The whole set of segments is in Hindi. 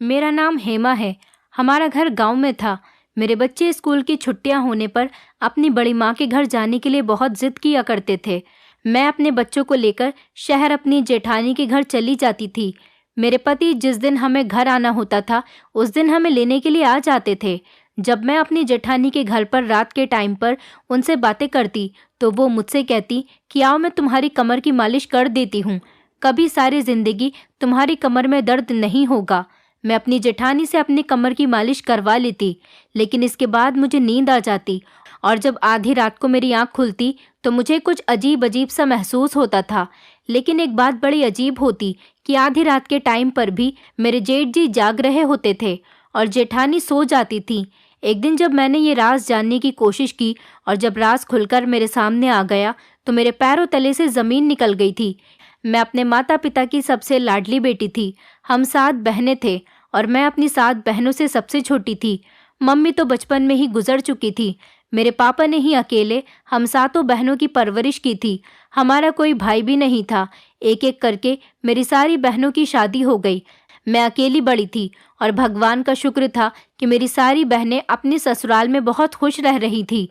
मेरा नाम हेमा है। हमारा घर गांव में था। मेरे बच्चे स्कूल की छुट्टियां होने पर अपनी बड़ी माँ के घर जाने के लिए बहुत जिद किया करते थे। मैं अपने बच्चों को लेकर शहर अपनी जेठानी के घर चली जाती थी। मेरे पति जिस दिन हमें घर आना होता था उस दिन हमें लेने के लिए आ जाते थे। जब मैं अपनी जेठानी के घर पर रात के टाइम पर उनसे बातें करती तो वो मुझसे कहती कि आओ मैं तुम्हारी कमर की मालिश कर देती हूँ, कभी सारी जिंदगी तुम्हारी कमर में दर्द नहीं होगा। मैं अपनी जेठानी से अपनी कमर की मालिश करवा लेती, लेकिन इसके बाद मुझे नींद आ जाती और जब आधी रात को मेरी आंख खुलती तो मुझे कुछ अजीब अजीब सा महसूस होता था। लेकिन एक बात बड़ी अजीब होती कि आधी रात के टाइम पर भी मेरे जेठ जी जाग रहे होते थे और जेठानी सो जाती थी। एक दिन जब मैंने ये राज जानने की कोशिश की और जब राज खुलकर मेरे सामने आ गया तो मेरे पैरों तले से ज़मीन निकल गई थी। मैं अपने माता पिता की सबसे लाडली बेटी थी। हम 7 बहनें थे और मैं अपनी 7 बहनों से सबसे छोटी थी। मम्मी तो बचपन में ही गुजर चुकी थी। मेरे पापा ने ही अकेले हम 7 बहनों की परवरिश की थी। हमारा कोई भाई भी नहीं था। एक एक करके मेरी सारी बहनों की शादी हो गई। मैं अकेली बड़ी थी और भगवान का शुक्र था कि मेरी सारी बहनें अपने ससुराल में बहुत खुश रह रही थी।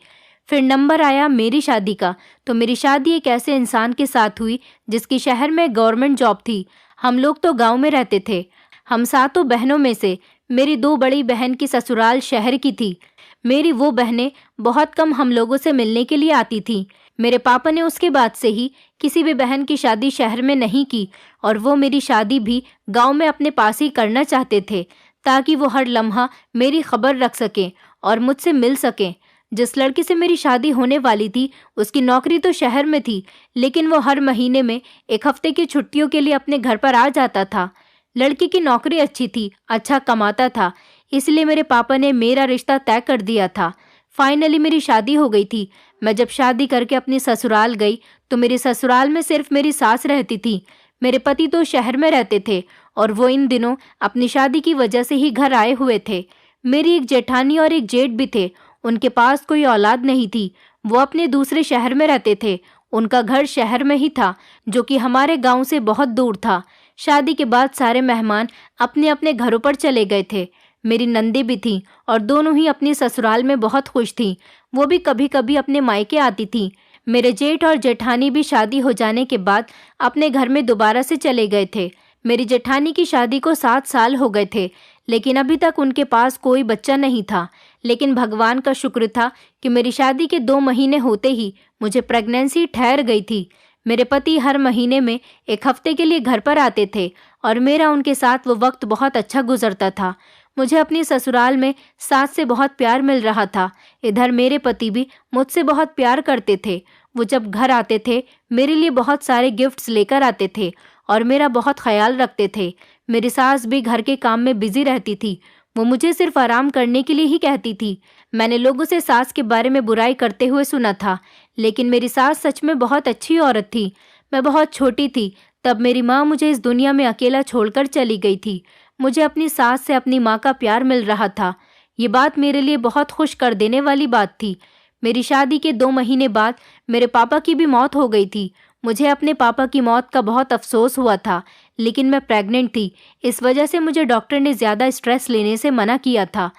फिर नंबर आया मेरी शादी का, तो मेरी शादी एक ऐसे इंसान के साथ हुई जिसकी शहर में गवर्नमेंट जॉब थी। हम लोग तो गांव में रहते थे। हम 7 बहनों में से मेरी 2 बड़ी बहन की ससुराल शहर की थी। मेरी वो बहनें बहुत कम हम लोगों से मिलने के लिए आती थीं। मेरे पापा ने उसके बाद से ही किसी भी बहन की शादी शहर में नहीं की और वो मेरी शादी भी गांव में अपने पास ही करना चाहते थे ताकि वो हर लम्हा मेरी खबर रख सकें और मुझसे मिल सकें। जिस लड़की से मेरी शादी होने वाली थी उसकी नौकरी तो शहर में थी, लेकिन वो हर महीने में 1 हफ्ते की छुट्टियों के लिए अपने घर पर आ जाता था। लड़की की नौकरी अच्छी थी, अच्छा कमाता था, इसलिए मेरे पापा ने मेरा रिश्ता तय कर दिया था। फाइनली मेरी शादी हो गई थी। मैं जब शादी करके अपनी ससुराल गई तो मेरे ससुराल में सिर्फ मेरी सास रहती थी। मेरे पति तो शहर में रहते थे और वो इन दिनों अपनी शादी की वजह से ही घर आए हुए थे। मेरी एक जेठानी और एक जेठ भी थे। उनके पास कोई औलाद नहीं थी। वो अपने दूसरे शहर में रहते थे। उनका घर शहर में ही था, जो कि हमारे गांव से बहुत दूर था। शादी के बाद सारे मेहमान अपने अपने घरों पर चले गए थे। मेरी नंदी भी थी और दोनों ही अपनी ससुराल में बहुत खुश थीं। वो भी कभी कभी अपने मायके आती थीं। मेरे जेठ और जेठानी भी शादी हो जाने के बाद अपने घर में दोबारा से चले गए थे। मेरी जेठानी की शादी को 7 साल हो गए थे, लेकिन अभी तक उनके पास कोई बच्चा नहीं था। लेकिन भगवान का शुक्र था कि मेरी शादी के 2 महीने होते ही मुझे प्रेगनेंसी ठहर गई थी। मेरे पति हर महीने में 1 हफ्ते के लिए घर पर आते थे और मेरा उनके साथ वो वक्त बहुत अच्छा गुजरता था। मुझे अपनी ससुराल में सास से बहुत प्यार मिल रहा था। इधर मेरे पति भी मुझसे बहुत प्यार करते थे। वो जब घर आते थे मेरे लिए बहुत सारे गिफ्ट्स लेकर आते थे और मेरा बहुत ख्याल रखते थे। मेरी सास भी घर के काम में बिजी रहती थी। वो मुझे सिर्फ आराम करने के लिए ही कहती थी। मैंने लोगों से सास के बारे में बुराई करते हुए सुना था, लेकिन मेरी सास सच में बहुत अच्छी औरत थी। मैं बहुत छोटी थी तब मेरी माँ मुझे इस दुनिया में अकेला छोड़कर चली गई थी। मुझे अपनी सास से अपनी माँ का प्यार मिल रहा था। ये बात मेरे लिए बहुत खुश कर देने वाली बात थी। मेरी शादी के 2 महीने बाद मेरे पापा की भी मौत हो गई थी। मुझे अपने पापा की मौत का बहुत अफसोस हुआ था, लेकिन मैं प्रेग्नेंट थी। इस वजह से मुझे डॉक्टर ने ज़्यादा स्ट्रेस लेने से मना किया था।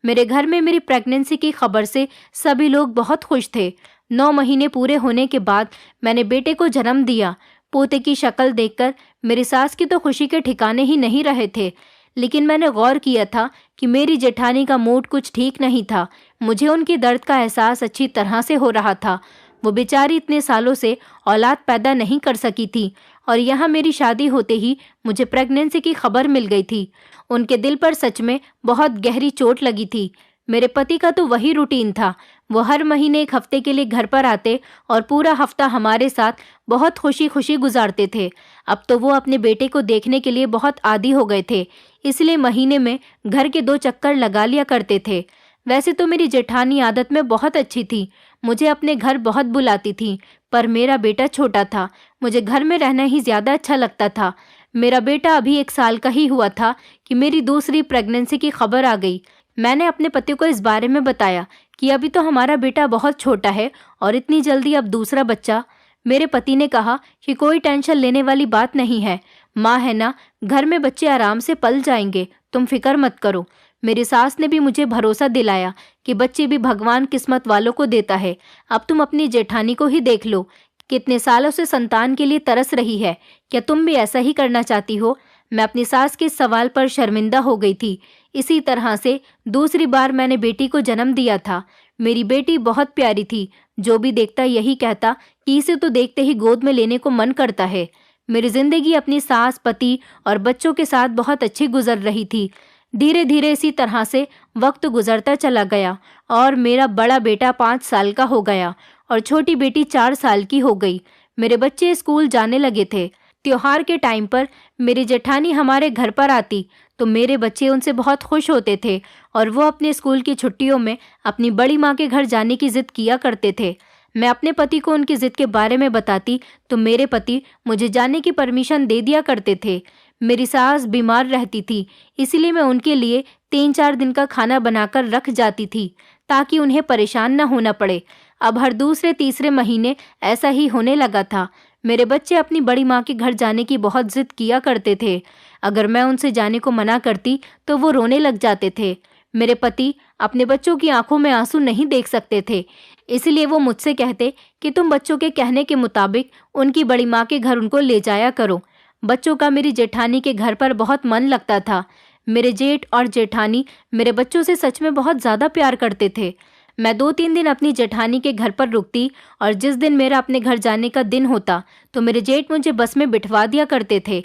मेरे घर में मेरी प्रेगनेंसी की खबर से सभी लोग बहुत खुश थे। 9 महीने पूरे होने के बाद मैंने बेटे को जन्म दिया। पोते की शक्ल देखकर मेरी सास की तो खुशी के ठिकाने ही नहीं रहे थे, लेकिन मैंने गौर किया था कि मेरी जेठानी का मूड कुछ ठीक नहीं था। मुझे उनके दर्द का एहसास अच्छी तरह से हो रहा था। वो बेचारी इतने सालों से औलाद पैदा नहीं कर सकी थी और यहाँ मेरी शादी होते ही मुझे प्रेगनेंसी की खबर मिल गई थी। उनके दिल पर सच में बहुत गहरी चोट लगी थी। मेरे पति का तो वही रूटीन था। वो हर महीने 1 हफ्ते के लिए घर पर आते और पूरा हफ्ता हमारे साथ बहुत खुशी खुशी गुजारते थे। अब तो वो अपने बेटे को देखने के लिए बहुत आदी हो गए थे, इसलिए महीने में घर के 2 चक्कर लगा लिया करते थे। वैसे तो मेरी जेठानी आदत में बहुत अच्छी थी, मुझे अपने घर बहुत बुलाती थी, पर मेरा बेटा छोटा था। मुझे घर में रहना ही ज़्यादा अच्छा लगता था। मेरा बेटा अभी 1 साल का ही हुआ था कि मेरी दूसरी प्रेगनेंसी की खबर आ गई। मैंने अपने पति को इस बारे में बताया कि अभी तो हमारा बेटा बहुत छोटा है और इतनी जल्दी अब दूसरा बच्चा। मेरे पति ने कहा कि कोई टेंशन लेने वाली बात नहीं है, माँ है ना, घर में बच्चे आराम से पल जाएंगे, तुम फिक्र मत करो। मेरी सास ने भी मुझे भरोसा दिलाया कि बच्चे भी भगवान किस्मत वालों को देता है। अब तुम अपनी जेठानी को ही देख लो, कितने सालों से संतान के लिए तरस रही है। क्या तुम भी ऐसा ही करना चाहती हो? मैं अपनी सास के इस सवाल पर शर्मिंदा हो गई थी। इसी तरह से दूसरी बार मैंने बेटी को जन्म दिया था। मेरी बेटी बहुत प्यारी थी। जो भी देखता यही कहता कि इसे तो देखते ही गोद में लेने को मन करता है। मेरी जिंदगी अपनी सास, पति और बच्चों के साथ बहुत अच्छी गुजर रही थी। धीरे धीरे इसी तरह से वक्त गुजरता चला गया और मेरा बड़ा बेटा 5 साल का हो गया और छोटी बेटी 4 साल की हो गई। मेरे बच्चे स्कूल जाने लगे थे। त्योहार के टाइम पर मेरी जेठानी हमारे घर पर आती तो मेरे बच्चे उनसे बहुत खुश होते थे और वो अपने स्कूल की छुट्टियों में अपनी बड़ी माँ के घर जाने की जिद किया करते थे। मैं अपने पति को उनकी जिद के बारे में बताती तो मेरे पति मुझे जाने की परमिशन दे दिया करते थे। मेरी सास बीमार रहती थी, इसलिए मैं उनके लिए 3-4 दिन का खाना बनाकर रख जाती थी ताकि उन्हें परेशान न होना पड़े। अब हर दूसरे तीसरे महीने ऐसा ही होने लगा था। मेरे बच्चे अपनी बड़ी माँ के घर जाने की बहुत जिद किया करते थे। अगर मैं उनसे जाने को मना करती तो वो रोने लग जाते थे। मेरे पति अपने बच्चों की आंखों में आंसू नहीं देख सकते थे, इसलिए वो मुझसे कहते कि तुम बच्चों के कहने के मुताबिक उनकी बड़ी माँ के घर उनको ले जाया करो। बच्चों का मेरी जेठानी के घर पर बहुत मन लगता था। मेरे जेठ और जेठानी मेरे बच्चों से सच में बहुत ज़्यादा प्यार करते थे। मैं 2-3 दिन अपनी जेठानी के घर पर रुकती और जिस दिन मेरा अपने घर जाने का दिन होता तो मेरे जेठ मुझे बस में बिठवा दिया करते थे।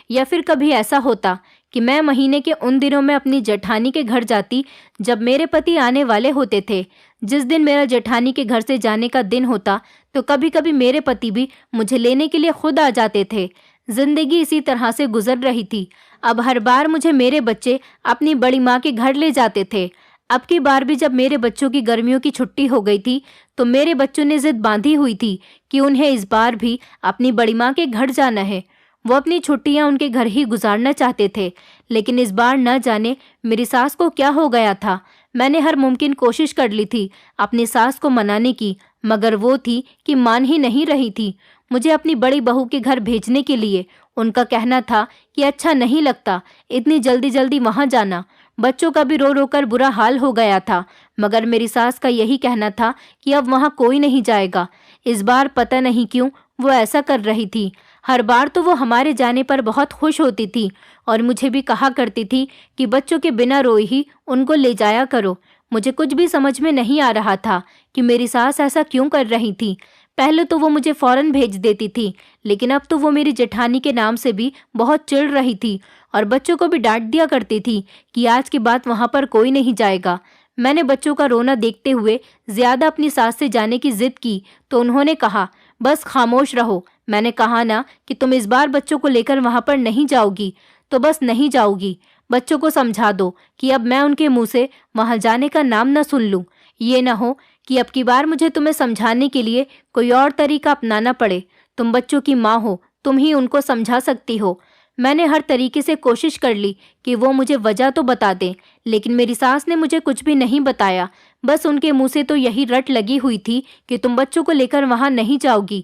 या फिर कभी ऐसा होता कि मैं महीने के उन दिनों में अपनी जेठानी के घर जाती जब मेरे पति आने वाले होते थे। जिस दिन मेरा जेठानी के घर से जाने का दिन होता तो कभी कभी मेरे पति भी मुझे लेने के लिए खुद आ जाते थे। जिंदगी इसी तरह से गुजर रही थी। अब हर बार मुझे मेरे बच्चे अपनी बड़ी माँ के घर ले जाते थे। अब की बार भी जब मेरे बच्चों की गर्मियों की छुट्टी हो गई थी तो मेरे बच्चों ने जिद बांधी हुई थी कि उन्हें इस बार भी अपनी बड़ी माँ के घर जाना है। वो अपनी छुट्टियां उनके घर ही गुजारना चाहते थे, लेकिन इस बार न जाने मेरी सास को क्या हो गया था। मैंने हर मुमकिन कोशिश कर ली थी अपनी सास को मनाने की, मगर वो थी कि मान ही नहीं रही थी मुझे अपनी बड़ी बहू के घर भेजने के लिए। उनका कहना था कि अच्छा नहीं लगता इतनी जल्दी जल्दी वहां जाना। बच्चों का भी रो रो कर बुरा हाल हो गया था, मगर मेरी सास का यही कहना था कि अब वहां कोई नहीं जाएगा। इस बार पता नहीं क्यों वो ऐसा कर रही थी। हर बार तो वो हमारे जाने पर बहुत खुश होती थी और मुझे भी कहा करती थी कि बच्चों के बिना रोए ही उनको ले जाया करो। मुझे कुछ भी समझ में नहीं आ रहा था कि मेरी सास ऐसा क्यों कर रही थी। पहले तो वो मुझे फौरन भेज देती थी, लेकिन अब तो वो मेरी जेठानी के नाम से भी बहुत चिढ़ रही थी और बच्चों को भी डांट दिया करती थी कि आज के बाद वहां पर कोई नहीं जाएगा। मैंने बच्चों का रोना देखते हुए ज्यादा अपनी सास से जाने की जिद की तो उन्होंने कहा, बस खामोश रहो। मैंने कहा ना कि तुम इस बार बच्चों को लेकर वहां पर नहीं जाओगी तो बस नहीं जाओगी। बच्चों को समझा दो कि अब मैं उनके मुंह से वहां जाने का नाम न सुन लूं। ये न हो कि अब की बार मुझे तुम्हें समझाने के लिए कोई और तरीका अपनाना पड़े। तुम बच्चों की माँ हो, तुम ही उनको समझा सकती हो। मैंने हर तरीके से कोशिश कर ली कि वो मुझे वजह तो बता दें, लेकिन मेरी सास ने मुझे कुछ भी नहीं बताया। बस उनके मुंह से तो यही रट लगी हुई थी कि तुम बच्चों को लेकर वहां नहीं जाओगी।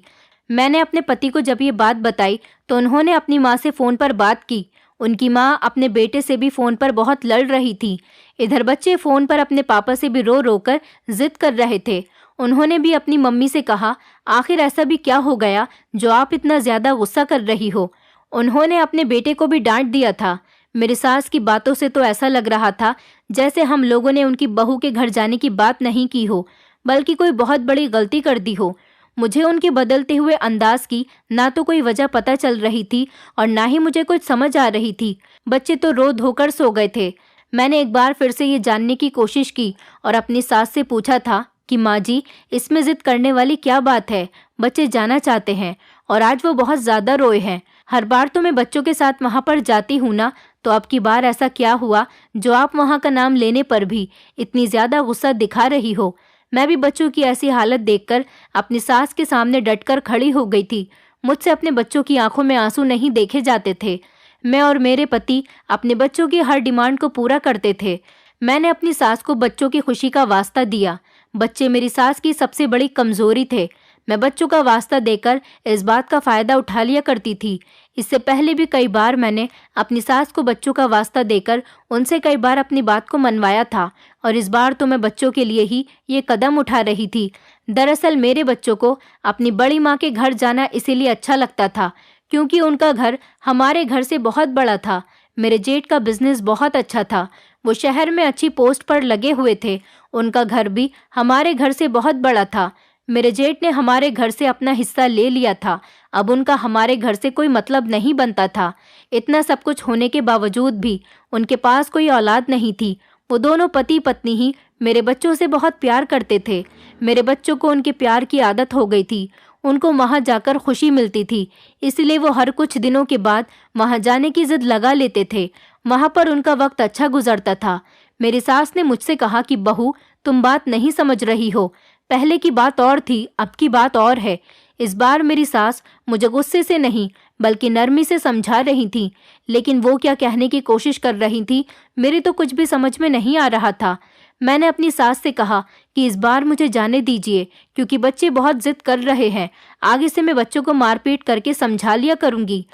मैंने अपने पति को जब ये बात बताई तो उन्होंने अपनी माँ से फ़ोन पर बात की। उनकी माँ अपने बेटे से भी फ़ोन पर बहुत लड़ रही थी। इधर बच्चे फ़ोन पर अपने पापा से भी रो रो कर जिद कर रहे थे। उन्होंने भी अपनी मम्मी से कहा, आखिर ऐसा भी क्या हो गया जो आप इतना ज़्यादा गुस्सा कर रही हो। उन्होंने अपने बेटे को भी डांट दिया था। मेरी सास की बातों से तो ऐसा लग रहा था जैसे हम लोगों ने उनकी बहू के घर जाने की बात नहीं की हो, बल्कि कोई बहुत बड़ी गलती कर दी हो। मुझे उनके बदलते हुए अंदाज की ना तो कोई वजह पता चल रही थी और ना ही मुझे कुछ समझ आ रही थी। बच्चे तो रो धोकर सो गए थे। मैंने एक बार फिर से ये जानने की कोशिश की और अपनी सास से पूछा था कि माँ जी, इसमें जिद करने वाली क्या बात है। बच्चे जाना चाहते हैं और आज वो बहुत ज़्यादा रोए हैं। हर बार तो मैं बच्चों के साथ वहाँ पर जाती हूँ ना, तो अब की बार ऐसा क्या हुआ जो आप वहाँ का नाम लेने पर भी इतनी ज़्यादा गुस्सा दिखा रही हो। मैं भी बच्चों की ऐसी हालत देखकर अपनी सास के सामने डटकर खड़ी हो गई थी। मुझसे अपने बच्चों की आंखों में आंसू नहीं देखे जाते थे। मैं और मेरे पति अपने बच्चों की हर डिमांड को पूरा करते थे। मैंने अपनी सास को बच्चों की खुशी का वास्ता दिया। बच्चे मेरी सास की सबसे बड़ी कमजोरी थे। मैं बच्चों का वास्ता देकर इस बात का फायदा उठा लिया करती थी। इससे पहले भी कई बार मैंने अपनी सास को बच्चों का वास्ता देकर उनसे कई बार अपनी बात को मनवाया था, और इस बार तो मैं बच्चों के लिए ही ये कदम उठा रही थी। दरअसल मेरे बच्चों को अपनी बड़ी माँ के घर जाना इसीलिए अच्छा लगता था क्योंकि उनका घर हमारे घर से बहुत बड़ा था। मेरे जेठ का बिजनेस बहुत अच्छा था, वो शहर में अच्छी पोस्ट पर लगे हुए थे। उनका घर भी हमारे घर से बहुत बड़ा था। मेरे जेठ ने हमारे घर से अपना हिस्सा ले लिया था। अब उनका हमारे घर से कोई मतलब नहीं बनता था। इतना सब कुछ होने के बावजूद भी उनके पास कोई औलाद नहीं थी। वो दोनों पति पत्नी ही मेरे बच्चों से बहुत प्यार करते थे। मेरे बच्चों को उनके प्यार की आदत हो गई थी। उनको वहां जाकर खुशी मिलती थी, इसलिए वो हर कुछ दिनों के बाद वहां जाने की जिद लगा लेते थे। वहां पर उनका वक्त अच्छा गुजरता था। मेरी सास ने मुझसे कहा कि बहू, तुम बात नहीं समझ रही हो। पहले की बात और थी, अब की बात और है। इस बार मेरी सास मुझे गुस्से से नहीं बल्कि नरमी से समझा रही थी, लेकिन वो क्या कहने की कोशिश कर रही थी मेरी तो कुछ भी समझ में नहीं आ रहा था। मैंने अपनी सास से कहा कि इस बार मुझे जाने दीजिए क्योंकि बच्चे बहुत जिद कर रहे हैं। आगे से मैं बच्चों को मारपीट करके समझा लिया करूंगी,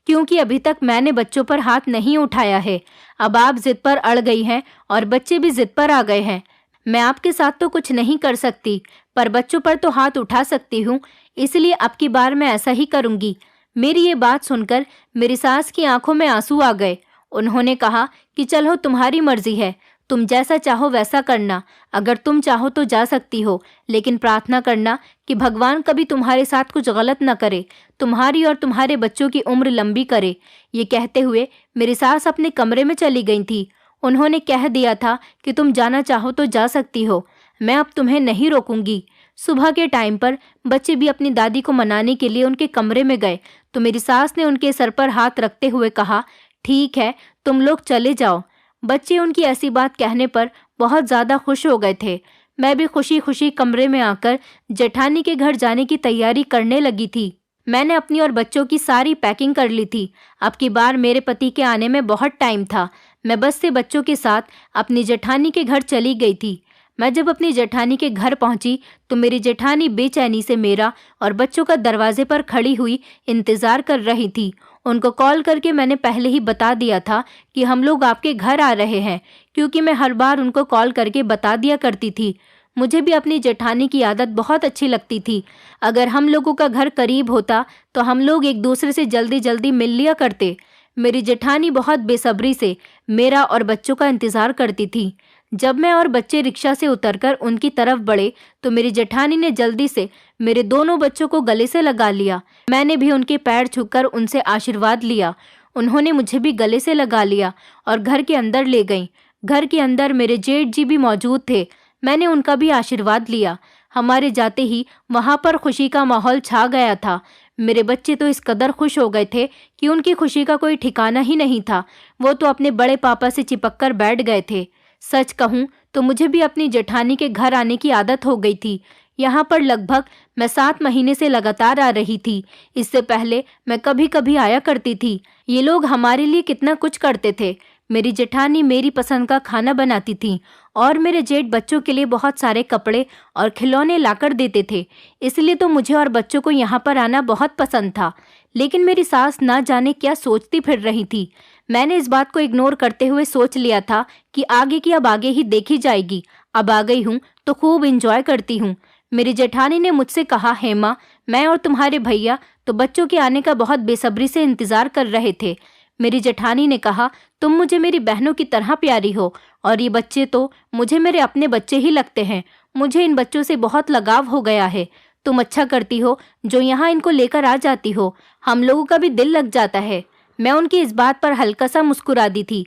क्योंकि अभी तक मैंने बच्चों पर हाथ नहीं उठाया है। अब आप जिद पर अड़ गई हैं और बच्चे भी जिद पर आ गए हैं। मैं आपके साथ तो कुछ नहीं कर सकती, पर बच्चों पर तो हाथ उठा सकती हूँ, इसलिए अब की बार मैं ऐसा ही करूंगी। मेरी ये बात सुनकर मेरी सास की आंखों में आंसू आ गए। उन्होंने कहा कि चलो, तुम्हारी मर्जी है, तुम जैसा चाहो वैसा करना। अगर तुम चाहो तो जा सकती हो, लेकिन प्रार्थना करना कि भगवान कभी तुम्हारे साथ कुछ गलत न करे, तुम्हारी और तुम्हारे बच्चों की उम्र लंबी करे। ये कहते हुए मेरी सास अपने कमरे में चली गई थी। उन्होंने कह दिया था कि तुम जाना चाहो तो जा सकती हो, मैं अब तुम्हें नहीं रोकूंगी। सुबह के टाइम पर बच्चे भी अपनी दादी को मनाने के लिए उनके कमरे में गए तो मेरी सास ने उनके सर पर हाथ रखते हुए कहा, ठीक है, तुम लोग चले जाओ। बच्चे उनकी ऐसी बात कहने पर बहुत ज़्यादा खुश हो गए थे। मैं भी खुशी खुशी कमरे में आकर जेठानी के घर जाने की तैयारी करने लगी थी। मैंने अपनी और बच्चों की सारी पैकिंग कर ली थी। अब की बार मेरे पति के आने में बहुत टाइम था। मैं बस से बच्चों के साथ अपनी जेठानी के घर चली गई थी। मैं जब अपनी जेठानी के घर पहुंची तो मेरी जेठानी बेचैनी से मेरा और बच्चों का दरवाजे पर खड़ी हुई इंतजार कर रही थी। उनको कॉल करके मैंने पहले ही बता दिया था कि हम लोग आपके घर आ रहे हैं, क्योंकि मैं हर बार उनको कॉल करके बता दिया करती थी। मुझे भी अपनी जेठानी की आदत बहुत अच्छी लगती थी। अगर हम लोगों का घर करीब होता तो हम लोग एक दूसरे से जल्दी जल्दी मिल लिया करते। मेरी जेठानी बहुत बेसब्री से मेरा और बच्चों का इंतजार करती थी। जब मैं और बच्चे रिक्शा से उतरकर उनकी तरफ बढ़े तो मेरी जेठानी ने जल्दी से मेरे दोनों बच्चों को गले से लगा लिया। मैंने भी उनके पैर छूकर उनसे आशीर्वाद लिया। उन्होंने मुझे भी गले से लगा लिया और घर के अंदर ले गईं। घर के अंदर मेरे जेठ जी भी मौजूद थे। मैंने उनका भी आशीर्वाद लिया। हमारे जाते ही वहां पर खुशी का माहौल छा गया था। मेरे बच्चे तो इस कदर खुश हो गए थे कि उनकी खुशी का कोई ठिकाना ही नहीं था। वो तो अपने बड़े पापा से चिपक कर बैठ गए थे। सच कहूँ तो मुझे भी अपनी जेठानी के घर आने की आदत हो गई थी। यहाँ पर लगभग मैं 7 महीने से लगातार आ रही थी। इससे पहले मैं कभी कभी आया करती थी। ये लोग हमारे लिए कितना कुछ करते थे। मेरी जेठानी मेरी पसंद का खाना बनाती थी और मेरे जेठ बच्चों के लिए बहुत सारे कपड़े और खिलौने लाकर देते थे। इसलिए तो मुझे और बच्चों को यहाँ पर आना बहुत पसंद था। लेकिन मेरी सास ना जाने क्या सोचती फिर रही थी। मैंने इस बात को इग्नोर करते हुए सोच लिया था कि आगे की अब आगे ही देखी जाएगी। अब आ गई हूँ तो खूब एंजॉय करती हूँ। मेरी जेठानी ने मुझसे कहा, हेमा, मैं और तुम्हारे भैया तो बच्चों के आने का बहुत बेसब्री से इंतजार कर रहे थे। मेरी जेठानी ने कहा, तुम मुझे मेरी बहनों की तरह प्यारी हो और ये बच्चे तो मुझे मेरे अपने बच्चे ही लगते हैं। मुझे इन बच्चों से बहुत लगाव हो गया है। तुम अच्छा करती हो जो यहाँ इनको लेकर आ जाती हो। हम लोगों का भी दिल लग जाता है। मैं उनकी इस बात पर हल्का सा मुस्कुरा दी थी।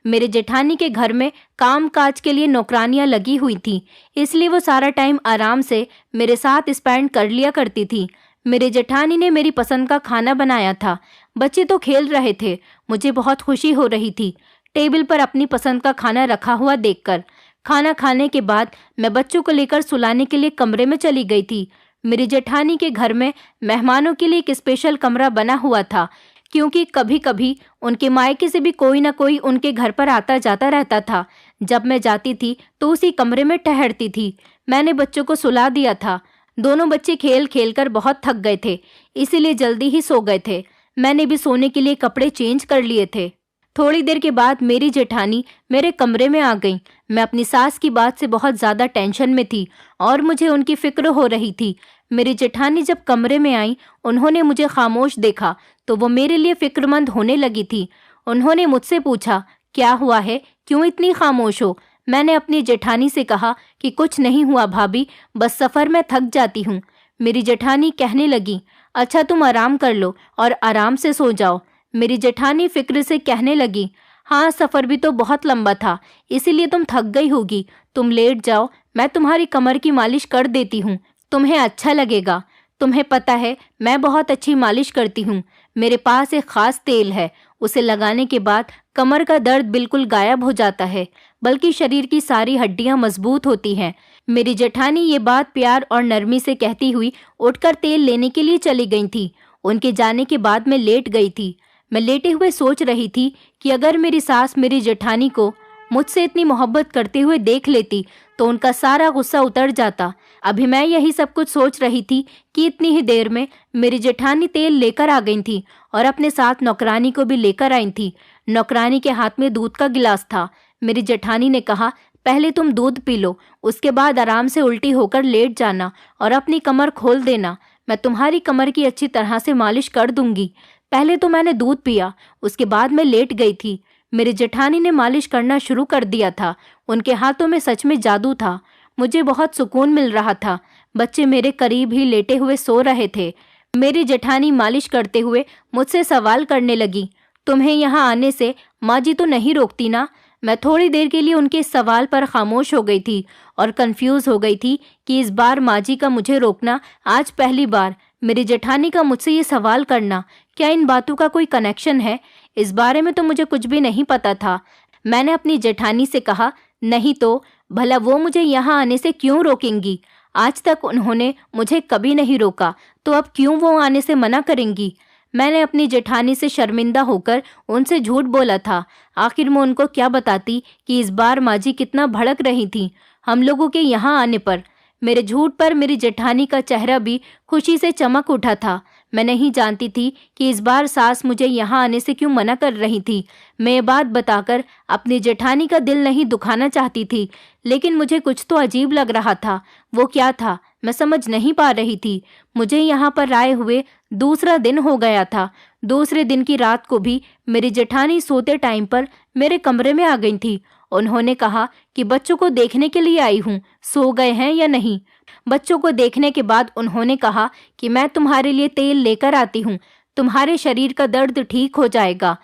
मेरे जेठानी के घर में काम काज के लिए नौकरानियां लगी हुई थी, इसलिए वो सारा टाइम आराम से मेरे साथ स्पेंड कर लिया करती थी। मेरे जेठानी ने मेरी पसंद का खाना बनाया था। बच्चे तो खेल रहे थे। मुझे बहुत खुशी हो रही थी टेबल पर अपनी पसंद का खाना रखा हुआ देखकर। खाना खाने के बाद मैं बच्चों को लेकर सुलाने के लिए कमरे में चली गई थी। मेरी जेठानी के घर में मेहमानों के लिए एक स्पेशल कमरा बना हुआ था, क्योंकि कभी कभी उनके मायके से भी कोई ना कोई उनके घर पर आता जाता रहता था। जब मैं जाती थी तो उसी कमरे में ठहरती थी। मैंने बच्चों को सुला दिया था। दोनों बच्चे खेल खेल कर बहुत थक गए थे, इसीलिए जल्दी ही सो गए थे। मैंने भी सोने के लिए कपड़े चेंज कर लिए थे। थोड़ी देर के बाद मेरी जेठानी मेरे कमरे में आ गई। मैं अपनी सास की बात से बहुत ज़्यादा टेंशन में थी और मुझे उनकी फिक्र हो रही थी। मेरी जेठानी जब कमरे में आई, उन्होंने मुझे खामोश देखा तो वो मेरे लिए फिक्रमंद होने लगी थी। उन्होंने मुझसे पूछा, क्या हुआ है, क्यों इतनी खामोश हो? मैंने अपनी जेठानी से कहा कि कुछ नहीं हुआ भाभी, बस सफ़र में थक जाती हूँ। मेरी जेठानी कहने लगी, अच्छा तुम आराम कर लो और आराम से सो जाओ। मेरी जेठानी फिक्र से कहने लगी, हाँ सफ़र भी तो बहुत लंबा था, इसीलिए तुम थक गई होगी। तुम लेट जाओ, मैं तुम्हारी कमर की मालिश कर देती हूँ, तुम्हें अच्छा लगेगा। तुम्हें पता है मैं बहुत अच्छी मालिश करती हूँ। मेरे पास एक ख़ास तेल है, उसे लगाने के बाद कमर का दर्द बिल्कुल गायब हो जाता है, बल्कि शरीर की सारी हड्डियाँ मजबूत होती हैं। मेरी जेठानी ये बात प्यार और नरमी से कहती हुई उठकर तेल लेने के लिए चली गई थी। उनके जाने के बाद मैं लेट गई थी। मैं लेटे हुए सोच रही थी कि अगर मेरी सास मेरी जेठानी को मुझसे इतनी मोहब्बत करते हुए देख लेती तो उनका सारा गुस्सा उतर जाता। अभी मैं यही सब कुछ सोच रही थी कि इतनी ही देर में मेरी जेठानी तेल लेकर आ गई थी और अपने साथ नौकरानी को भी लेकर आई थी। नौकरानी के हाथ में दूध का गिलास था। मेरी जेठानी ने कहा, पहले तुम दूध पी लो, उसके बाद आराम से उल्टी होकर लेट जाना और अपनी कमर खोल देना। मैं तुम्हारी कमर की अच्छी तरह से मालिश कर दूंगी। पहले तो मैंने दूध पिया, उसके बाद मैं लेट गई थी। मेरी जेठानी ने मालिश करना शुरू कर दिया था। उनके हाथों में सच में जादू था। मुझे बहुत सुकून मिल रहा था। बच्चे मेरे करीब ही लेटे हुए सो रहे थे। मेरी जेठानी मालिश करते हुए मुझसे सवाल करने लगी, तुम्हें यहाँ आने से माँ जी तो नहीं रोकती ना? मैं थोड़ी देर के लिए उनके सवाल पर खामोश हो गई थी और कंफ्यूज हो गई थी कि इस बार माँ जी का मुझे रोकना आज पहली बार, मेरी जेठानी का मुझसे ये सवाल करना, क्या इन बातों का कोई कनेक्शन है? इस बारे में तो मुझे कुछ भी नहीं पता था। मैंने अपनी जेठानी से कहा, नहीं तो भला वो मुझे यहाँ आने से क्यों रोकेंगी? आज तक उन्होंने मुझे कभी नहीं रोका, तो अब क्यों वो आने से मना करेंगी? मैंने अपनी जेठानी से शर्मिंदा होकर उनसे झूठ बोला था। आखिर मैं उनको क्या बताती कि इस बार माँ जी कितना भड़क रही थी हम लोगों के यहाँ आने पर। मेरे झूठ पर मेरी जेठानी का चेहरा भी खुशी से चमक उठा था। मैं नहीं जानती थी कि इस बार सास मुझे यहाँ आने से क्यों मना कर रही थी। मैं ये बात बताकर अपनी जेठानी का दिल नहीं दुखाना चाहती थी, लेकिन मुझे कुछ तो अजीब लग रहा था। वो क्या था मैं समझ नहीं पा रही थी। मुझे यहाँ पर आए हुए दूसरा दिन हो गया था। दूसरे दिन की रात को भी मेरी जेठानी सोते टाइम पर मेरे कमरे में आ गई थी। उन्होंने कहा कि बच्चों को देखने के लिए आई हूँ, सो गए हैं या नहीं। बच्चों को देखने के बाद उन्होंने कहा कि मैं तुम्हारे लिए तेल लेकर आती हूँ, तुम्हारे शरीर का दर्द ठीक हो जाएगा।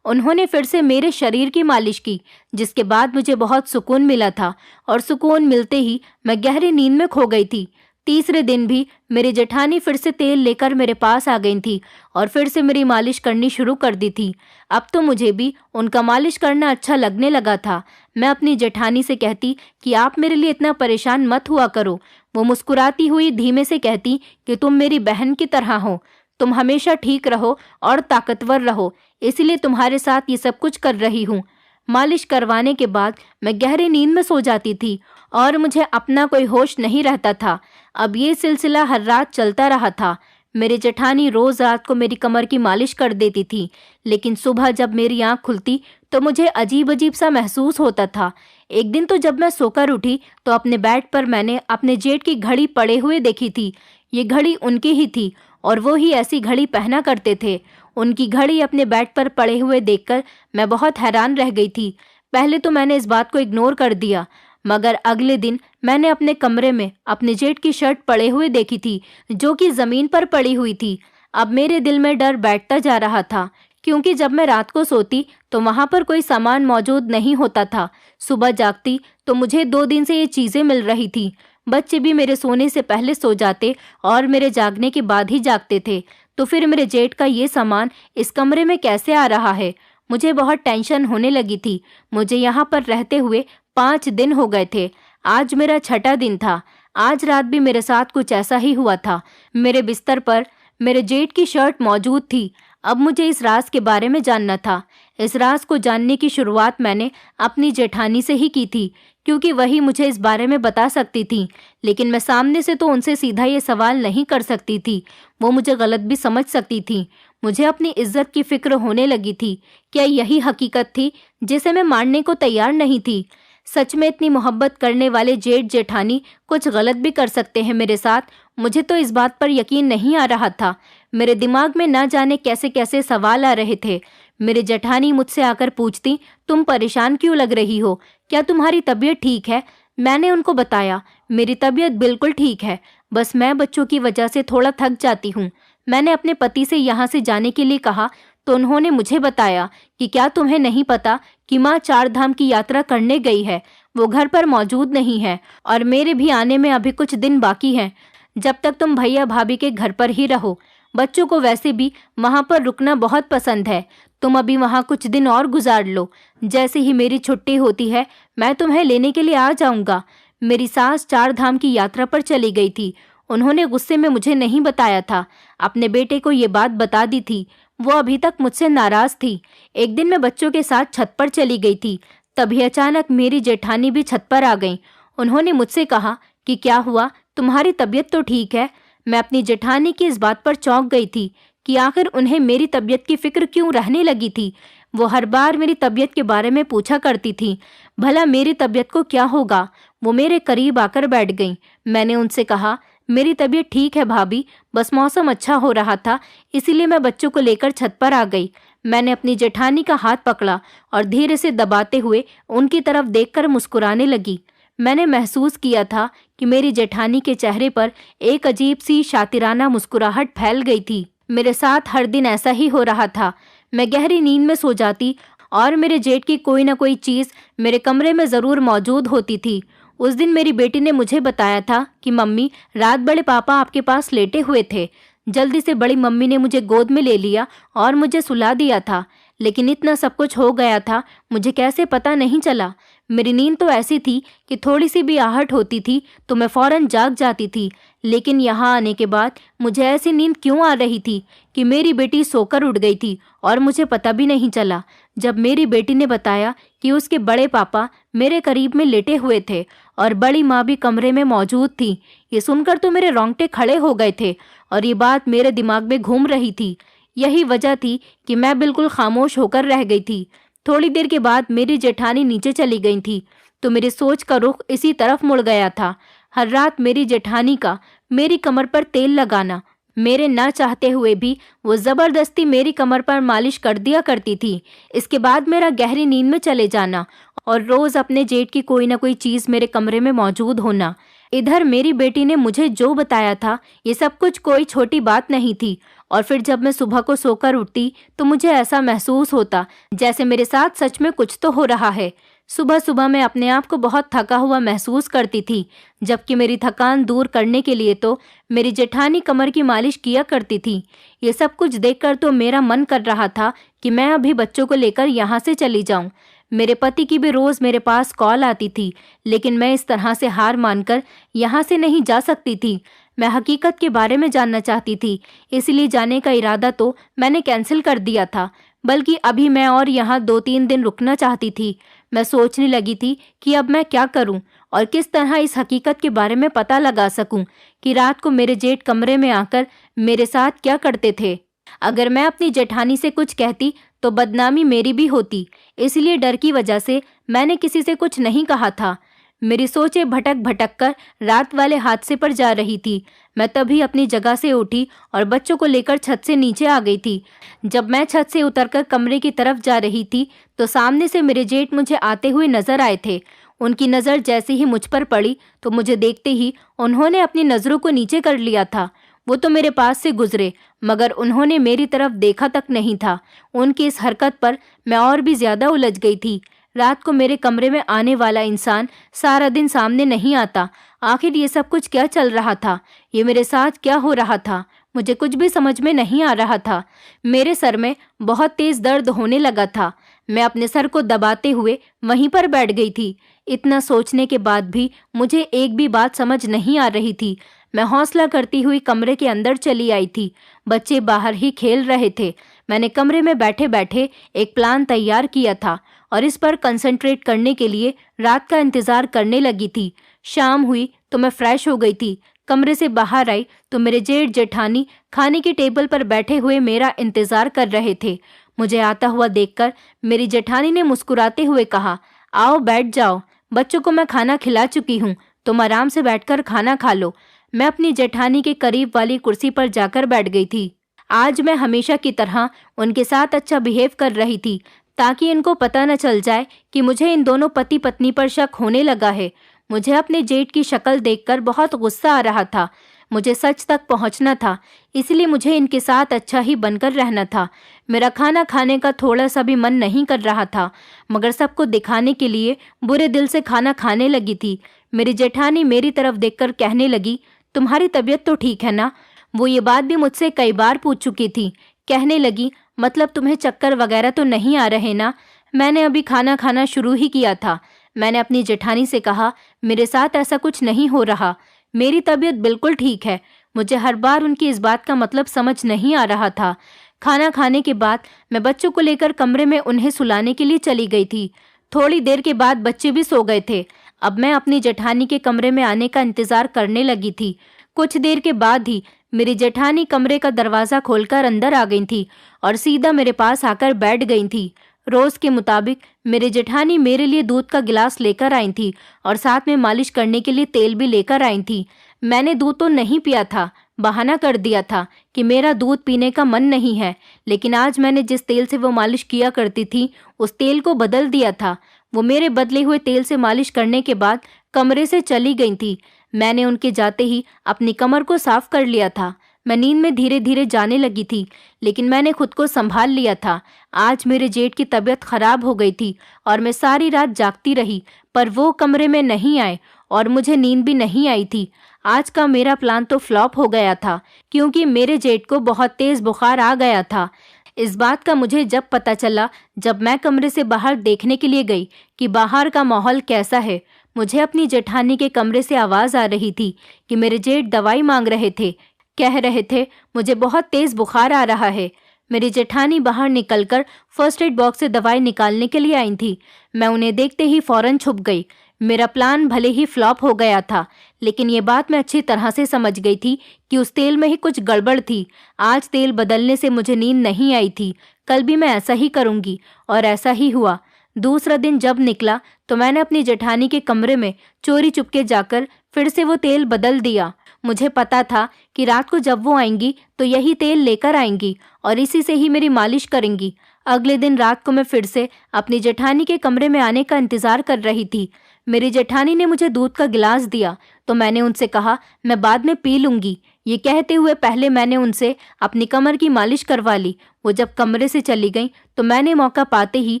उन्होंने फिर से मेरे शरीर की मालिश की, जिसके बाद मुझे बहुत सुकून मिला था और सुकून मिलते ही मैं गहरी नींद में खो गई थी। तीसरे दिन भी मेरी जेठानी फिर से तेल लेकर मेरे पास आ गई थी और फिर से मेरी मालिश करनी शुरू कर दी थी। अब तो मुझे भी उनका मालिश करना अच्छा लगने लगा था। मैं अपनी जेठानी से कहती कि आप मेरे लिए इतना परेशान मत हुआ करो। वो मुस्कुराती हुई धीमे से कहती कि तुम मेरी बहन की तरह हो, तुम हमेशा ठीक रहो और ताकतवर रहो, इसलिए तुम्हारे साथ ये सब कुछ कर रही हूँ। मालिश करवाने के बाद मैं गहरी नींद में सो जाती थी और मुझे अपना कोई होश नहीं रहता था। अब ये सिलसिला हर रात चलता रहा था। मेरी जेठानी रोज रात को मेरी कमर की मालिश कर देती थी, लेकिन सुबह जब मेरी आंख खुलती तो मुझे अजीब अजीब सा महसूस होता था। एक दिन तो जब मैं सोकर उठी तो अपने बेड पर मैंने अपने जेठ की घड़ी पड़े हुए देखी थी। ये घड़ी उनकी ही थी और वो ही ऐसी घड़ी पहना करते थे। उनकी घड़ी अपने बेड पर पड़े हुए देखकर मैं बहुत हैरान रह गई थी। पहले तो मैंने इस बात को इग्नोर कर दिया, मगर अगले दिन मैंने अपने कमरे में अपने जेठ की शर्ट पड़े हुए देखी थी, जो कि जमीन पर पड़ी हुई थी। अब मेरे दिल में डर बैठता जा रहा था, क्योंकि जब मैं रात को सोती तो वहां पर कोई सामान मौजूद नहीं होता था। सुबह जागती तो मुझे 2 दिन से ये चीजें मिल रही थी। बच्चे भी मेरे सोने से पहले सो जाते और मेरे जागने के बाद ही जागते थे। तो फिर मेरे जेठ का ये सामान इस कमरे में कैसे आ रहा है? मुझे बहुत टेंशन होने लगी थी। मुझे यहाँ पर रहते हुए 5 दिन हो गए थे। आज मेरा छठा दिन था। आज रात भी मेरे साथ कुछ ऐसा ही हुआ था। मेरे बिस्तर पर मेरे जेठ की शर्ट मौजूद थी। अब मुझे इस राज के बारे में जानना था। इस राज को जानने की शुरुआत मैंने अपनी जेठानी से ही की थी, क्योंकि वही मुझे इस बारे में बता सकती थी, लेकिन मैं सामने से तो उनसे सीधा ये सवाल नहीं कर सकती थी। वो मुझे गलत भी समझ सकती थी। मुझे अपनी इज्जत की फिक्र होने लगी थी। क्या यही हकीकत थी जिसे मैं मानने को तैयार नहीं थी? सच में इतनी मोहब्बत करने वाले जेठ जेठानी कुछ गलत भी कर सकते हैं मेरे साथ? मुझे तो इस बात पर यकीन नहीं आ रहा था। मेरे दिमाग में ना जाने कैसे कैसे सवाल आ रहे थे। मेरे जेठानी मुझसे आकर पूछती, तुम परेशान क्यों लग रही हो? क्या तुम्हारी तबीयत ठीक है? मैंने उनको बताया, मेरी तबीयत बिल्कुल ठीक है, बस मैं बच्चों की वजह से थोड़ा थक जाती हूँ। मैंने अपने पति से यहाँ से जाने के लिए कहा तो उन्होंने मुझे बताया कि क्या तुम्हें नहीं पता कि माँ 4 धाम की यात्रा करने गई है, वो घर पर मौजूद नहीं है और मेरे भी आने में अभी कुछ दिन बाकी हैं। जब तक तुम भैया भाभी के घर पर ही रहो। बच्चों को वैसे भी वहाँ पर रुकना बहुत पसंद है। तुम अभी वहाँ कुछ दिन और गुजार लो। जैसे ही मेरी छुट्टी होती है मैं तुम्हें लेने के लिए आ जाऊँगा। मेरी सास 4 धाम की यात्रा पर चली गई थी। उन्होंने गुस्से में मुझे नहीं बताया था। अपने बेटे को ये बात बता दी थी। वो अभी तक मुझसे नाराज थी। एक दिन मैं बच्चों के साथ छत पर चली गई थी। तभी अचानक मेरी जेठानी भी छत पर आ गईं। उन्होंने मुझसे कहा कि क्या हुआ, तुम्हारी तबीयत तो ठीक है? मैं अपनी जेठानी की इस बात पर चौंक गई थी कि आखिर उन्हें मेरी तबीयत की फिक्र क्यों रहने लगी थी। वो हर बार मेरी तबीयत के बारे में पूछा करती थी। भला मेरी तबीयत को क्या होगा? वो मेरे करीब आकर बैठ गईं। मैंने उनसे कहा, मेरी तबीयत ठीक है भाभी, बस मौसम अच्छा हो रहा था इसीलिए मैं बच्चों को लेकर छत पर आ गई। मैंने अपनी जेठानी का हाथ पकड़ा और धीरे से दबाते हुए उनकी तरफ देखकर मुस्कुराने लगी। मैंने महसूस किया था कि मेरी जेठानी के चेहरे पर एक अजीब सी शातिराना मुस्कुराहट फैल गई थी। मेरे साथ हर दिन ऐसा ही हो रहा था। मैं गहरी नींद में सो जाती और मेरे जेठ की कोई ना कोई चीज़ मेरे कमरे में ज़रूर मौजूद होती थी। उस दिन मेरी बेटी ने मुझे बताया था कि मम्मी, रात बड़े पापा आपके पास लेटे हुए थे। जल्दी से बड़ी मम्मी ने मुझे गोद में ले लिया और मुझे सुला दिया था। लेकिन इतना सब कुछ हो गया था, मुझे कैसे पता नहीं चला। मेरी नींद तो ऐसी थी कि थोड़ी सी भी आहट होती थी तो मैं फौरन जाग जाती थी। लेकिन यहाँ आने के बाद मुझे ऐसी नींद क्यों आ रही थी कि मेरी बेटी सोकर उठ गई थी और मुझे पता भी नहीं चला। जब मेरी बेटी ने बताया कि उसके बड़े पापा मेरे करीब में लेटे हुए थे और बड़ी माँ भी कमरे में मौजूद थी, ये सुनकर तो मेरे रोंगटे खड़े हो गए थे और ये बात मेरे दिमाग में घूम रही थी। यही वजह थी कि मैं बिल्कुल खामोश होकर रह गई थी। थोड़ी देर के बाद मेरी जेठानी नीचे चली गई थी तो मेरी सोच का रुख इसी तरफ मुड़ गया था। हर रात मेरी जेठानी का मेरी कमर पर तेल लगाना, मेरे ना चाहते हुए भी वो जबरदस्ती मेरी कमर पर मालिश कर दिया करती थी। इसके बाद मेरा गहरी नींद में चले जाना और रोज अपने जेठ की कोई ना कोई चीज मेरे कमरे में मौजूद होना। इधर मेरी बेटी ने मुझे जो बताया था ये सब कुछ कोई छोटी बात नहीं थी। और फिर जब मैं सुबह को सोकर उठती तो मुझे ऐसा महसूस होता जैसे मेरे साथ सच में कुछ तो हो रहा है। सुबह सुबह मैं अपने आप को बहुत थका हुआ महसूस करती थी, जबकि मेरी थकान दूर करने के लिए तो मेरी जेठानी कमर की मालिश किया करती थी। ये सब कुछ देखकर तो मेरा मन कर रहा था कि मैं अभी बच्चों को लेकर यहाँ से चली जाऊं। मेरे पति की भी रोज मेरे पास कॉल आती थी, लेकिन मैं इस तरह से हार मानकर यहाँ से नहीं जा सकती थी। मैं हकीकत के बारे में जानना चाहती थी, इसलिए जाने का इरादा तो मैंने कैंसिल कर दिया था, बल्कि अभी मैं और यहाँ 2-3 दिन रुकना चाहती थी। मैं सोचने लगी थी कि अब मैं क्या करूं और किस तरह इस हकीकत के बारे में पता लगा सकूं कि रात को मेरे जेठ कमरे में आकर मेरे साथ क्या करते थे। अगर मैं अपनी जेठानी से कुछ कहती तो बदनामी मेरी भी होती, इसलिए डर की वजह से मैंने किसी से कुछ नहीं कहा था। मेरी सोचें भटक भटक कर रात वाले हादसे पर जा रही थी। मैं तभी अपनी जगह से उठी और बच्चों को लेकर छत से नीचे आ गई थी। जब मैं छत से उतरकर कमरे की तरफ जा रही थी तो सामने से मेरे जेठ मुझे आते हुए नजर आए थे। उनकी नज़र जैसे ही मुझ पर पड़ी तो मुझे देखते ही उन्होंने अपनी नज़रों को नीचे कर लिया था। वो तो मेरे पास से गुजरे, मगर उन्होंने मेरी तरफ देखा तक नहीं था। उनकी इस हरकत पर मैं और भी ज्यादा उलझ गई थी। रात को मेरे कमरे में आने वाला इंसान सारा दिन सामने नहीं आता। आखिर ये सब कुछ क्या चल रहा था? ये मेरे साथ क्या हो रहा था? मुझे कुछ भी समझ में नहीं आ रहा था। मेरे सर में बहुत तेज दर्द होने लगा था। मैं अपने सर को दबाते हुए वहीं पर बैठ गई थी। इतना सोचने के बाद भी मुझे एक भी बात समझ नहीं आ रही थी। मैं हौसला करती हुई कमरे के अंदर चली आई थी। बच्चे बाहर ही खेल रहे थे। मैंने कमरे में बैठे बैठे एक प्लान तैयार किया था और इस पर कंसंट्रेट करने के लिए रात का इंतजार करने लगी थी। शाम हुई तो मैं फ्रेश हो गई थी। कमरे से बाहर आई तो मेरे जेठ जेठानी खाने की टेबल पर बैठे हुए मेरा इंतजार कर रहे थे। मुझे आता हुआ देखकर मेरी जेठानी ने मुस्कुराते हुए कहा, आओ बैठ जाओ, बच्चों को मैं खाना खिला चुकी हूँ, तुम आराम से बैठकर खाना खा लो। मैं अपनी जेठानी के करीब वाली कुर्सी पर जाकर बैठ गई थी। आज मैं हमेशा की तरह उनके साथ अच्छा बिहेव कर रही थी ताकि इनको पता न चल जाए कि मुझे इन दोनों पति पत्नी पर शक होने लगा है। मुझे अपने जेठ की शक्ल देखकर बहुत गुस्सा आ रहा था। मुझे सच तक पहुंचना था, इसलिए मुझे इनके साथ अच्छा ही बनकर रहना था। मेरा खाना खाने का थोड़ा सा भी मन नहीं कर रहा था, मगर सबको दिखाने के लिए बुरे दिल से खाना खाने लगी थी। मेरी जेठानी मेरी तरफ देखकर कहने लगी, तुम्हारी तबीयत तो ठीक है ना? वो ये बात भी मुझसे कई बार पूछ चुकी थी। कहने लगी, मतलब तुम्हें चक्कर वगैरह तो नहीं आ रहे ना? मैंने अभी खाना खाना शुरू ही किया था। मैंने अपनी जेठानी से कहा, मेरे साथ ऐसा कुछ नहीं हो रहा, मेरी तबीयत बिल्कुल ठीक है। मुझे हर बार उनकी इस बात का मतलब समझ नहीं आ रहा था। खाना खाने के बाद मैं बच्चों को लेकर कमरे में उन्हें सुलाने के लिए चली गई थी। थोड़ी देर के बाद बच्चे भी सो गए थे। अब मैं अपनी जेठानी के कमरे में आने का इंतजार करने लगी थी। कुछ देर के बाद ही मेरी जेठानी कमरे का दरवाजा खोलकर अंदर आ गई थी और सीधा मेरे पास आकर बैठ गई थी। रोज के मुताबिक मेरी जेठानी मेरे लिए दूध का गिलास लेकर आई थी और साथ में मालिश करने के लिए तेल भी लेकर आई थी। मैंने दूध तो नहीं पिया था, बहाना कर दिया था कि मेरा दूध पीने का मन नहीं है, लेकिन आज मैंने जिस तेल से वो मालिश किया करती थी उस तेल को बदल दिया था। वो मेरे बदले हुए तेल से मालिश करने के बाद कमरे से चली गई थी। मैंने उनके जाते ही अपनी कमर को साफ कर लिया था। मैं नींद में धीरे धीरे जाने लगी थी, लेकिन मैंने खुद को संभाल लिया था। आज मेरे जेठ की तबीयत खराब हो गई थी और मैं सारी रात जागती रही, पर वो कमरे में नहीं आए और मुझे नींद भी नहीं आई थी। आज का मेरा प्लान तो फ्लॉप हो गया था, क्योंकि मेरे जेठ को बहुत तेज बुखार आ गया था। इस बात का मुझे जब पता चला, जब मैं कमरे से बाहर देखने के लिए गई कि बाहर का माहौल कैसा है। मुझे अपनी जेठानी के कमरे से आवाज आ रही थी कि मेरे जेठ दवाई मांग रहे थे। कह रहे थे, मुझे बहुत तेज बुखार आ रहा है। मेरी जेठानी बाहर निकलकर फर्स्ट एड बॉक्स से दवाई निकालने के लिए आई थी। मैं उन्हें देखते ही फौरन छुप गई। मेरा प्लान भले ही फ्लॉप हो गया था, लेकिन ये बात मैं अच्छी तरह से समझ गई थी कि उस तेल में ही कुछ गड़बड़ थी। आज तेल बदलने से मुझे नींद नहीं आई थी। कल भी मैं ऐसा ही करूंगी, और ऐसा ही हुआ। दूसरा दिन जब निकला तो मैंने अपनी जेठानी के कमरे में चोरी चुपके जाकर फिर से वो तेल बदल दिया। मुझे पता था कि रात को जब वो आएंगी तो यही तेल लेकर आएंगी और इसी से ही मेरी मालिश करेंगी। अगले दिन रात को मैं फिर से अपनी जेठानी के कमरे में आने का इंतजार कर रही थी। मेरी जेठानी ने मुझे दूध का गिलास दिया तो मैंने उनसे कहा, मैं बाद में पी लूंगी। ये कहते हुए पहले मैंने उनसे अपनी कमर की मालिश करवा ली। वो जब कमरे से चली गई तो मैंने मौका पाते ही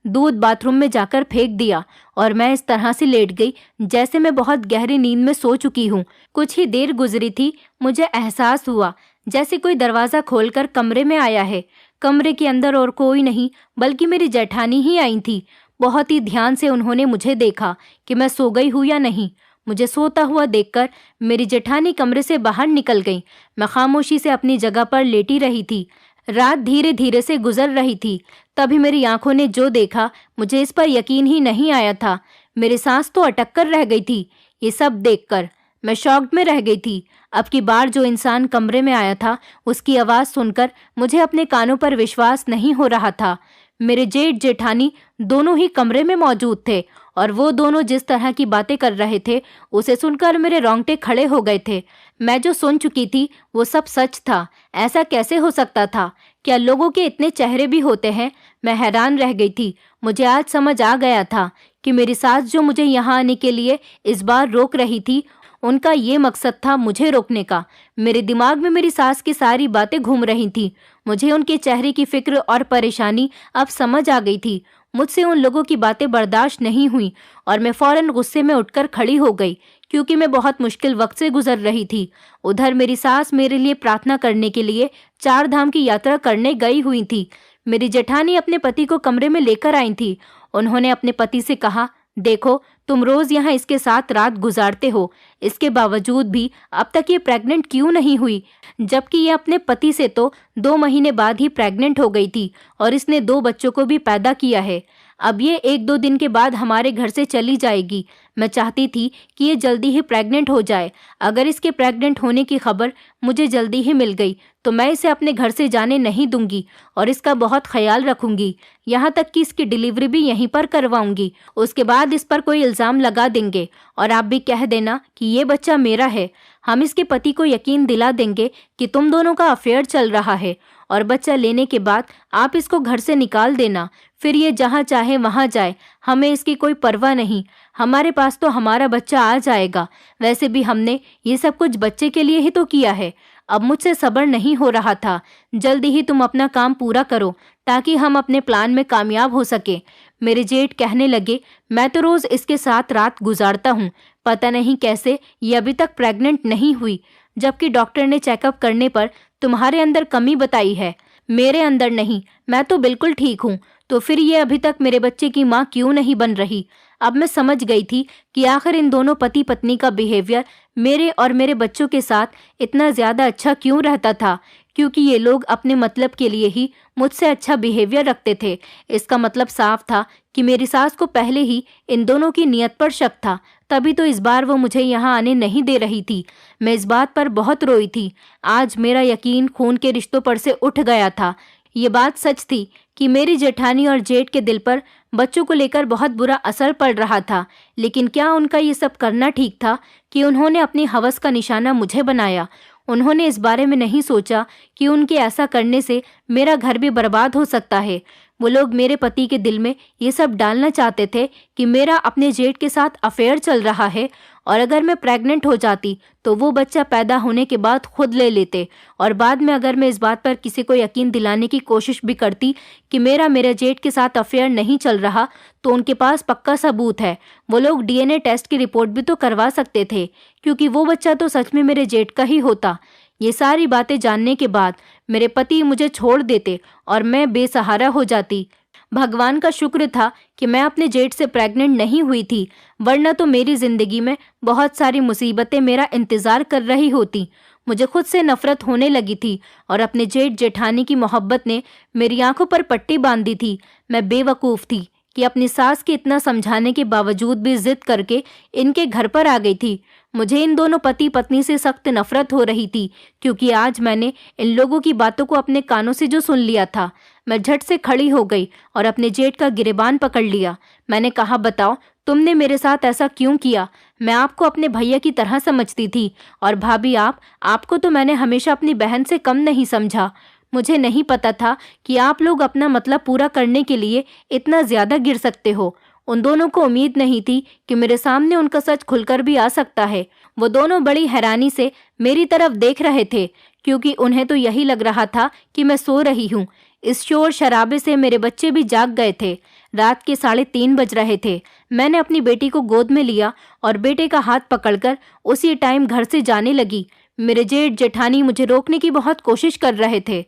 दूध बाथरूम में जाकर फेंक दिया और मैं इस तरह से लेट गई जैसे मैं बहुत गहरी नींद में सो चुकी हूँ। कुछ ही देर गुजरी थी, मुझे एहसास हुआ जैसे कोई दरवाजा खोलकर कमरे में आया है। कमरे के अंदर और कोई नहीं बल्कि मेरी जेठानी ही आई थी। बहुत ही ध्यान से उन्होंने मुझे देखा कि मैं सो गई हूँ या नहीं। मुझे सोता हुआ देखकर मेरी जेठानी कमरे से बाहर निकल गई। मैं खामोशी से अपनी जगह पर लेटी रही थी। रात धीरे धीरे से गुजर रही थी। तभी मेरी आंखों ने जो देखा, मुझे इस पर यकीन ही नहीं आया था। मेरी सांस तो अटक कर रह गई थी। ये सब देखकर मैं शॉक्ड में रह गई थी। अब की बार जो इंसान कमरे में आया था, उसकी आवाज सुनकर मुझे अपने कानों पर विश्वास नहीं हो रहा था। मेरे जेठ जेठानी दोनों ही कमरे में मौजूद थे और वो दोनों जिस तरह की बातें कर रहे थे उसे सुनकर मेरे रोंगटे खड़े हो गए थे। मैं जो सुन चुकी थी वो सब सच था। ऐसा कैसे हो सकता था? क्या लोगों के इतने चेहरे भी होते हैं? मैं हैरान रह गई थी। मुझे आज समझ आ गया था कि मेरी सास जो मुझे यहाँ आने के लिए इस बार रोक रही थी, उनका ये मकसद था मुझे रोकने का। मेरे दिमाग में मेरी सास की सारी बातें घूम रही थी। मुझे उनके चेहरे की फिक्र और परेशानी अब समझ आ गई थी। मुझसे उन लोगों की बातें बर्दाश्त नहीं हुई और मैं फौरन गुस्से में उठकर खड़ी हो गई, क्योंकि मैं बहुत मुश्किल वक्त से गुजर रही थी। उधर मेरी सास मेरे लिए प्रार्थना करने के लिए 4 धाम की यात्रा करने गई हुई थी। मेरी जेठानी अपने पति को कमरे में लेकर आई थी। उन्होंने अपने पति से कहा, देखो, तुम रोज यहाँ इसके साथ रात गुजारते हो, इसके बावजूद भी अब तक ये प्रेग्नेंट क्यों नहीं हुई? जबकि ये अपने पति से तो 2 महीने बाद ही प्रेग्नेंट हो गई थी और इसने 2 बच्चों को भी पैदा किया है। अब ये 1-2 दिन के बाद हमारे घर से चली जाएगी। मैं चाहती थी कि ये जल्दी ही प्रेग्नेंट हो जाए। अगर इसके प्रेग्नेंट होने की खबर मुझे जल्दी ही मिल गई तो मैं इसे अपने घर से जाने नहीं दूंगी और इसका बहुत ख्याल रखूंगी, यहाँ तक कि इसकी डिलीवरी भी यहीं पर करवाऊंगी। उसके बाद इस पर कोई इल्ज़ाम लगा देंगे और आप भी कह देना कि ये बच्चा मेरा है। हम इसके पति को यकीन दिला देंगे कि तुम दोनों का अफेयर चल रहा है और बच्चा लेने के बाद आप इसको घर से निकाल देना। फिर ये जहाँ चाहे वहाँ जाए, हमें इसकी कोई परवाह नहीं। हमारे पास तो हमारा बच्चा आ जाएगा। वैसे भी हमने ये सब कुछ बच्चे के लिए ही तो किया है। अब मुझसे सब्र नहीं हो रहा था। जल्दी ही तुम अपना काम पूरा करो ताकि हम अपने प्लान में कामयाब हो सके। मेरे जेठ कहने लगे, मैं तो रोज इसके साथ रात गुजारता हूँ, पता नहीं कैसे ये अभी तक प्रेग्नेंट नहीं हुई, जबकि डॉक्टर ने चेकअप करने पर तुम्हारे अंदर कमी बताई है। मेरे अंदर नहीं, मैं तो बिल्कुल ठीक हूँ। तो फिर ये अभी तक मेरे बच्चे की माँ क्यों नहीं बन रही? अब मैं समझ गई थी कि आखिर इन दोनों पति पत्नी का बिहेवियर मेरे और मेरे बच्चों के साथ इतना ज़्यादा अच्छा क्यों रहता था, क्योंकि ये लोग अपने मतलब के लिए ही मुझसे अच्छा बिहेवियर रखते थे। इसका मतलब साफ था कि मेरी सास को पहले ही इन दोनों की नियत पर शक था, तभी तो इस बार वो मुझे यहाँ आने नहीं दे रही थी। मैं इस बात पर बहुत रोई थी। आज मेरा यकीन खून के रिश्तों पर से उठ गया था। ये बात सच थी कि मेरी जेठानी और जेठ के दिल पर बच्चों को लेकर बहुत बुरा असर पड़ रहा था, लेकिन क्या उनका ये सब करना ठीक था कि उन्होंने अपनी हवस का निशाना मुझे बनाया? उन्होंने इस बारे में नहीं सोचा कि उनके ऐसा करने से मेरा घर भी बर्बाद हो सकता है। वो लोग मेरे पति के दिल में ये सब डालना चाहते थे कि मेरा अपने जेठ के साथ अफेयर चल रहा है और अगर मैं प्रेग्नेंट हो जाती तो वो बच्चा पैदा होने के बाद खुद ले लेते, और बाद में अगर मैं इस बात पर किसी को यकीन दिलाने की कोशिश भी करती कि मेरे जेठ के साथ अफेयर नहीं चल रहा तो उनके पास पक्का सबूत है। वो लोग डीएनए टेस्ट की रिपोर्ट भी तो करवा सकते थे, क्योंकि वो बच्चा तो सच में मेरे जेठ का ही होता। ये सारी बातें जानने के बाद मेरे पति मुझे छोड़ देते और मैं बेसहारा हो जाती। भगवान का शुक्र था कि मैं अपने जेठ से प्रेग्नेंट नहीं हुई थी, वरना तो मेरी जिंदगी में बहुत सारी मुसीबतें मेरा इंतजार कर रही होती। मुझे खुद से नफरत होने लगी थी और अपने जेठ जेठानी की मोहब्बत ने मेरी आंखों पर पट्टी बांधी थी। मैं बेवकूफ़ थी कि अपनी सास के इतना समझाने के बावजूद भी जिद करके इनके घर पर आ गई थी। मुझे इन दोनों पति पत्नी से सख्त नफरत हो रही थी, क्योंकि आज मैंने इन लोगों की बातों को अपने कानों से जो सुन लिया था। मैं झट से खड़ी हो गई और अपने जेठ का गिरेबान पकड़ लिया। मैंने कहा, बताओ तुमने मेरे साथ ऐसा क्यों किया? मैं आपको अपने भैया की तरह समझती थी, और भाभी आपको तो मैंने हमेशा अपनी बहन से कम नहीं समझा। मुझे नहीं पता था कि आप लोग अपना मतलब पूरा करने के लिए इतना ज्यादा गिर सकते हो। उन दोनों को उम्मीद नहीं थी कि मेरे सामने उनका सच खुलकर भी आ सकता है। वो दोनों बड़ी हैरानी से मेरी तरफ देख रहे थे, क्योंकि उन्हें तो यही लग रहा था कि मैं सो रही हूँ। इस शोर शराबे से मेरे बच्चे भी जाग गए थे। रात के 3:30 बज रहे थे। मैंने अपनी बेटी को गोद में लिया और बेटे का हाथ पकड़कर उसी टाइम घर से जाने लगी। मेरे जेठ जेठानी मुझे रोकने की बहुत कोशिश कर रहे थे,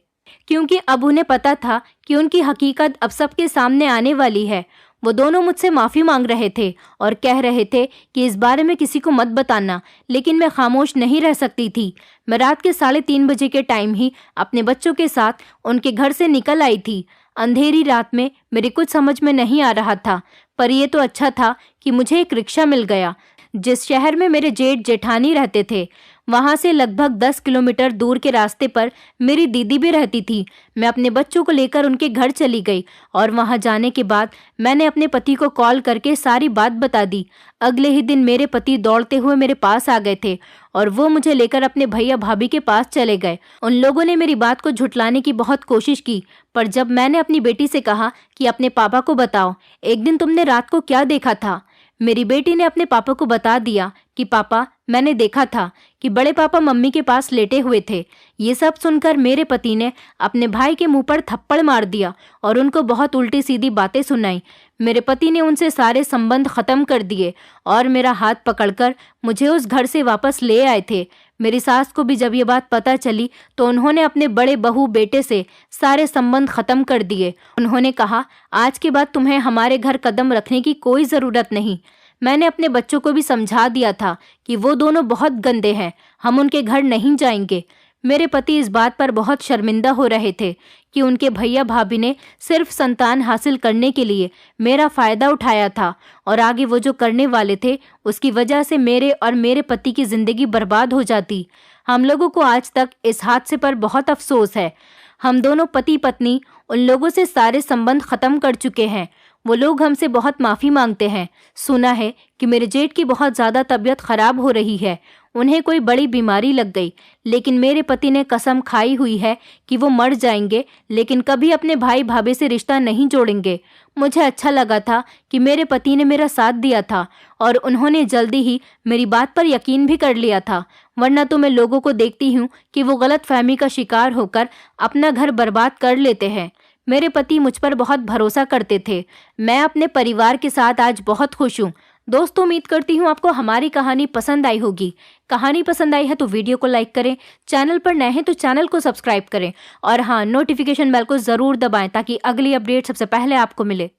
क्योंकि अब उन्हें पता था कि उनकी हकीकत अब सबके सामने आने वाली है। वो दोनों मुझसे माफ़ी मांग रहे थे और कह रहे थे कि इस बारे में किसी को मत बताना, लेकिन मैं खामोश नहीं रह सकती थी। मैं रात के 3:30 बजे के टाइम ही अपने बच्चों के साथ उनके घर से निकल आई थी। अंधेरी रात में मेरी कुछ समझ में नहीं आ रहा था, पर यह तो अच्छा था कि मुझे एक रिक्शा मिल गया। जिस शहर में मेरे जेठ जेठानी रहते थे, वहां से लगभग 10 किलोमीटर दूर के रास्ते पर मेरी दीदी भी रहती थी। मैं अपने बच्चों को लेकर उनके घर चली गई और वहां जाने के बाद मैंने अपने पति को कॉल करके सारी बात बता दी। अगले ही दिन मेरे पति दौड़ते हुए मेरे पास आ गए थे और वो मुझे लेकर अपने भैया भाभी के पास चले गए। उन लोगों ने मेरी बात को झुठलाने की बहुत कोशिश की, पर जब मैंने अपनी बेटी से कहा कि अपने पापा को बताओ एक दिन तुमने रात को क्या देखा था, मेरी बेटी ने अपने पापा को बता दिया कि पापा, मैंने देखा था कि बड़े पापा मम्मी के पास लेटे हुए थे। ये सब सुनकर मेरे पति ने अपने भाई के मुंह पर थप्पड़ मार दिया और उनको बहुत उल्टी सीधी बातें सुनाई। मेरे पति ने उनसे सारे संबंध खत्म कर दिए और मेरा हाथ पकड़कर मुझे उस घर से वापस ले आए थे। मेरी सास को भी जब ये बात पता चली तो उन्होंने अपने बड़े बहू बेटे से सारे संबंध खत्म कर दिए। उन्होंने कहा, आज के बाद तुम्हें हमारे घर कदम रखने की कोई ज़रूरत नहीं। मैंने अपने बच्चों को भी समझा दिया था कि वो दोनों बहुत गंदे हैं, हम उनके घर नहीं जाएंगे। मेरे पति इस बात पर बहुत शर्मिंदा हो रहे थे कि उनके भैया भाभी ने सिर्फ संतान हासिल करने के लिए मेरा फायदा उठाया था और आगे वो जो करने वाले थे उसकी वजह से मेरे और मेरे पति की जिंदगी बर्बाद हो जाती। हम लोगों को आज तक इस हादसे पर बहुत अफसोस है। हम दोनों पति पत्नी उन लोगों से सारे संबंध खत्म कर चुके हैं। वो लोग हमसे बहुत माफ़ी मांगते हैं। सुना है कि मेरे जेठ की बहुत ज़्यादा तबीयत खराब हो रही है। उन्हें कोई बड़ी बीमारी लग गई, लेकिन मेरे पति ने कसम खाई हुई है कि वो मर जाएंगे लेकिन कभी अपने भाई भाभी से रिश्ता नहीं जोड़ेंगे। मुझे अच्छा लगा था कि मेरे पति ने मेरा साथ दिया था और उन्होंने जल्दी ही मेरी बात पर यकीन भी कर लिया था, वरना तो मैं लोगों को देखती हूँ कि वो गलतफहमी का शिकार होकर अपना घर बर्बाद कर लेते हैं। मेरे पति मुझ पर बहुत भरोसा करते थे। मैं अपने परिवार के साथ आज बहुत खुश हूँ। दोस्तों, उम्मीद करती हूँ आपको हमारी कहानी पसंद आई होगी। कहानी पसंद आई है तो वीडियो को लाइक करें, चैनल पर नए हैं तो चैनल को सब्सक्राइब करें और हाँ, नोटिफिकेशन बेल को ज़रूर दबाएं ताकि अगली अपडेट सबसे पहले आपको मिले।